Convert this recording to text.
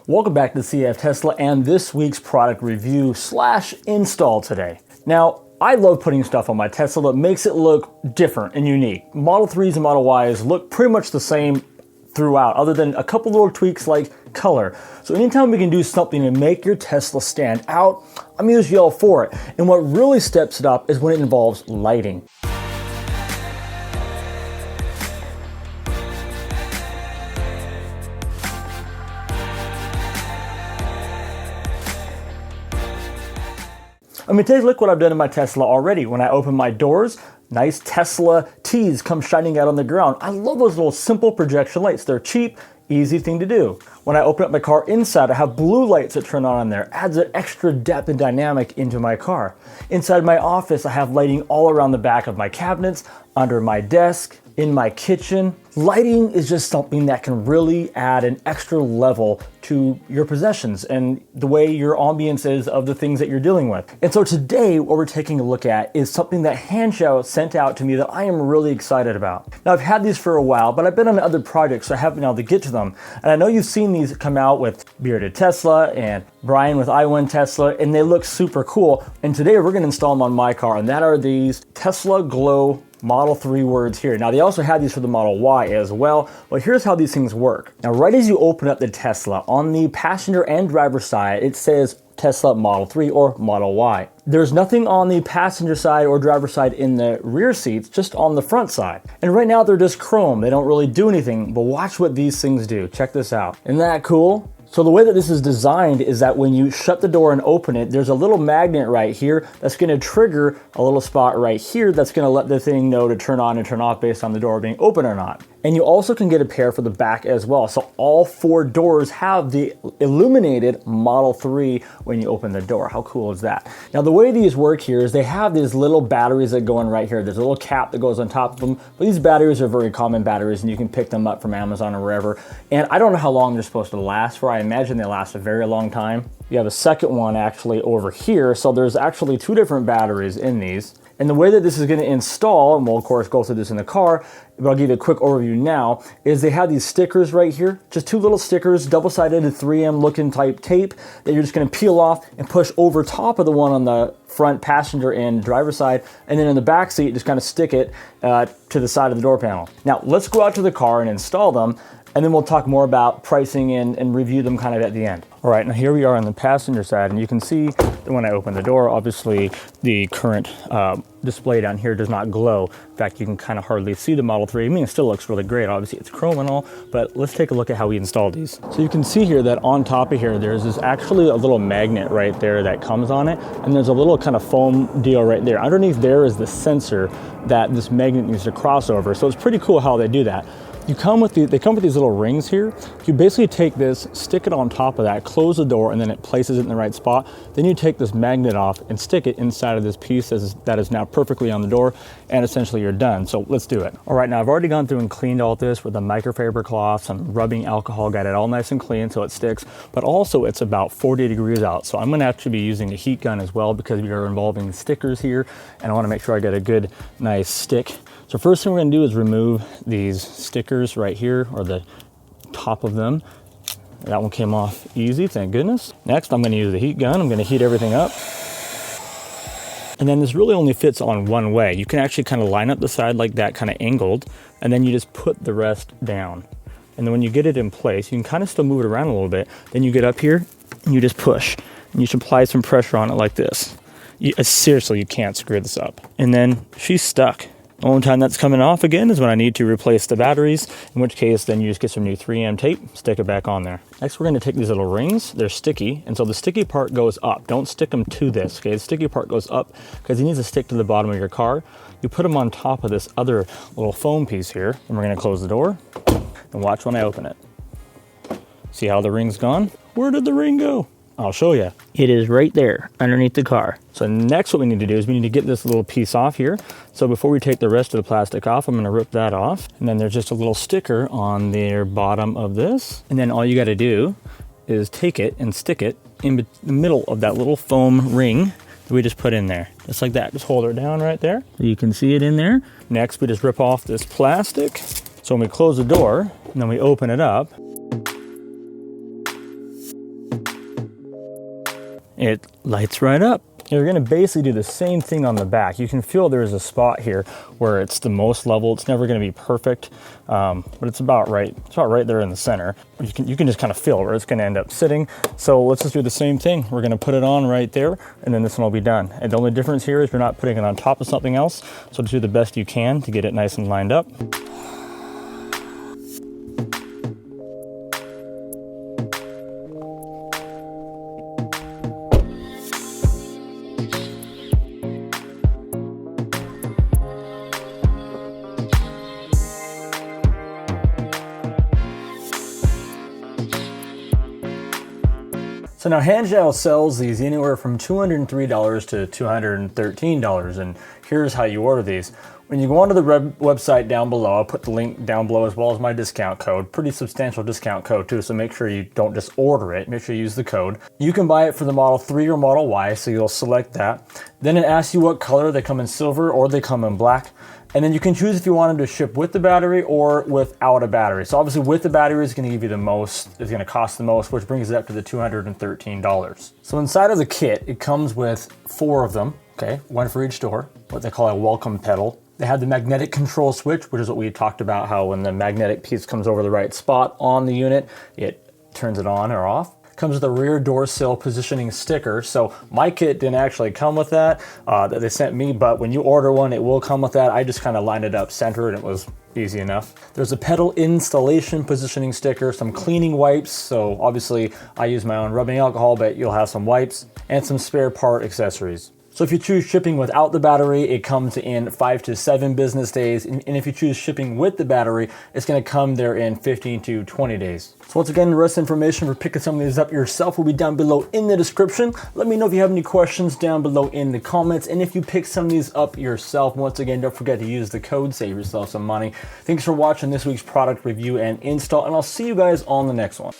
Welcome back to CfTesla and this week's product review / install today. Now, I love putting stuff on my Tesla that makes it look different and unique. Model 3s and Model Ys look pretty much the same throughout, other than a couple little tweaks like color. So anytime we can do something to make your Tesla stand out, I'm usually all for it. And what really steps it up is when it involves lighting. I mean, take a look what I've done in my Tesla already. When I open my doors, nice Tesla T's come shining out on the ground. I love those little simple projection lights. They're cheap, easy thing to do. When I open up my car inside, I have blue lights that turn on in there. Adds an extra depth and dynamic into my car. Inside my office, I have lighting all around the back of my cabinets, under my desk, in my kitchen. Lighting is just something that can really add an extra level to your possessions and the way your ambience is of the things that you're dealing with. And so today, what we're taking a look at is something that Hanshou sent out to me that I am really excited about. Now, I've had these for a while, but I've been on other projects, so I haven't been able to get to them. And I know you've seen these come out with Bearded Tesla and Brian with I1 Tesla, and they look super cool. And today we're gonna install them on my car, and that are these Tesla Glow Model 3 words here. Now, they also have these for the Model Y as well, but here's how these things work. Now, right as you open up the Tesla, on the passenger and driver side, it says Tesla Model 3 or Model Y. There's nothing on the passenger side or driver side in the rear seats, just on the front side. And right now they're just chrome. They don't really do anything, but watch what these things do. Check this out. Isn't that cool? So the way that this is designed is that when you shut the door and open it, there's a little magnet right here that's going to trigger a little spot right here that's going to let the thing know to turn on and turn off based on the door being open or not. And you also can get a pair for the back as well. So all 4 doors have the Illuminated Model 3 when you open the door. How cool is that? Now, the way these work here is they have these little batteries that go in right here. There's a little cap that goes on top of them, but these batteries are very common batteries and you can pick them up from Amazon or wherever. And I don't know how long they're supposed to last for. I imagine they last a very long time. You have a second one actually over here. So there's actually 2 different batteries in these. And the way that this is going to install, and we'll of course go through this in the car, but I'll give you a quick overview now, is they have these stickers right here, just 2 little stickers, double-sided 3M looking type tape that you're just going to peel off and push over top of the one on the front passenger and driver side, and then in the back seat, just kind of stick it to the side of the door panel. Now, let's go out to the car and install them, and then we'll talk more about pricing and review them kind of at the end. All right, now here we are on the passenger side, and you can see that when I open the door, obviously the current display down here does not glow. In fact, you can kind of hardly see the Model 3. I mean, it still looks really great. Obviously, it's chrome and all, but let's take a look at how we installed these. So you can see here that on top of here, there's actually a little magnet right there that comes on it, and there's a little kind of foam deal right there. Underneath there is the sensor that this magnet needs to cross over. So it's pretty cool how they do that. They come with these little rings here. You basically take this, stick it on top of that, close the door, and then it places it in the right spot. Then you take this magnet off and stick it inside of this piece that is now perfectly on the door, and essentially you're done. So let's do it. All right, now I've already gone through and cleaned all this with a microfiber cloth, some rubbing alcohol, got it all nice and clean so it sticks, but also it's about 40 degrees out. So I'm gonna actually be using a heat gun as well because we are involving stickers here, and I wanna make sure I get a good, nice stick. So first thing we're gonna do is remove these stickers right here, or the top of them. That one came off easy, thank goodness. Next, I'm gonna use the heat gun. I'm gonna heat everything up. And then this really only fits on one way. You can actually kind of line up the side like that, kind of angled, and then you just put the rest down. And then when you get it in place, you can kind of still move it around a little bit. Then you get up here and you just push. And you should apply some pressure on it like this. Seriously, you can't screw this up. And then she's stuck. The only time that's coming off again is when I need to replace the batteries, in which case then you just get some new 3M tape, stick it back on there. Next, we're going to take these little rings. They're sticky, and so the sticky part goes up. Don't stick them to this, okay? The sticky part goes up because it needs to stick to the bottom of your car. You put them on top of this other little foam piece here, and we're going to close the door, and watch when I open it. See how the ring's gone? Where did the ring go? I'll show you. It is right there underneath the car. So next what we need to do is we need to get this little piece off here. So before we take the rest of the plastic off, I'm gonna rip that off. And then there's just a little sticker on the bottom of this. And then all you gotta do is take it and stick it in the middle of that little foam ring that we just put in there. Just like that, just hold it down right there. You can see it in there. Next, we just rip off this plastic. So when we close the door and then we open it up, it lights right up. You're gonna basically do the same thing on the back. You can feel there's a spot here where it's the most level. It's never gonna be perfect, but it's about right. It's about right there in the center. You can just kind of feel where it's gonna end up sitting. So let's just do the same thing. We're gonna put it on right there, and then this one will be done. And the only difference here is you're not putting it on top of something else. So just do the best you can to get it nice and lined up. So now Hanjao sells these anywhere from $203 to $213, and here's how you order these. When you go onto the website down below, I'll put the link down below as well as my discount code. Pretty substantial discount code too, so make sure you don't just order it, make sure you use the code. You can buy it for the Model 3 or Model Y, so you'll select that. Then it asks you what color. They come in silver or they come in black. And then you can choose if you want them to ship with the battery or without a battery. So obviously with the battery is going to give you the most, it's going to cost the most, which brings it up to the $213. So inside of the kit, it comes with 4 of them, okay, 1 for each door, what they call a welcome pedal. They have the magnetic control switch, which is what we talked about, how when the magnetic piece comes over the right spot on the unit, it turns it on or off. Comes with a rear door sill positioning sticker. So my kit didn't actually come with that they sent me, but when you order one, it will come with that. I just kind of lined it up center and it was easy enough. There's a pedal installation positioning sticker, some cleaning wipes. So obviously I use my own rubbing alcohol, but you'll have some wipes and some spare part accessories. So if you choose shipping without the battery, it comes in 5 to 7 business days. And if you choose shipping with the battery, it's gonna come there in 15 to 20 days. So once again, the rest of the information for picking some of these up yourself will be down below in the description. Let me know if you have any questions down below in the comments. And if you pick some of these up yourself, once again, don't forget to use the code, save yourself some money. Thanks for watching this week's product review and install, and I'll see you guys on the next one.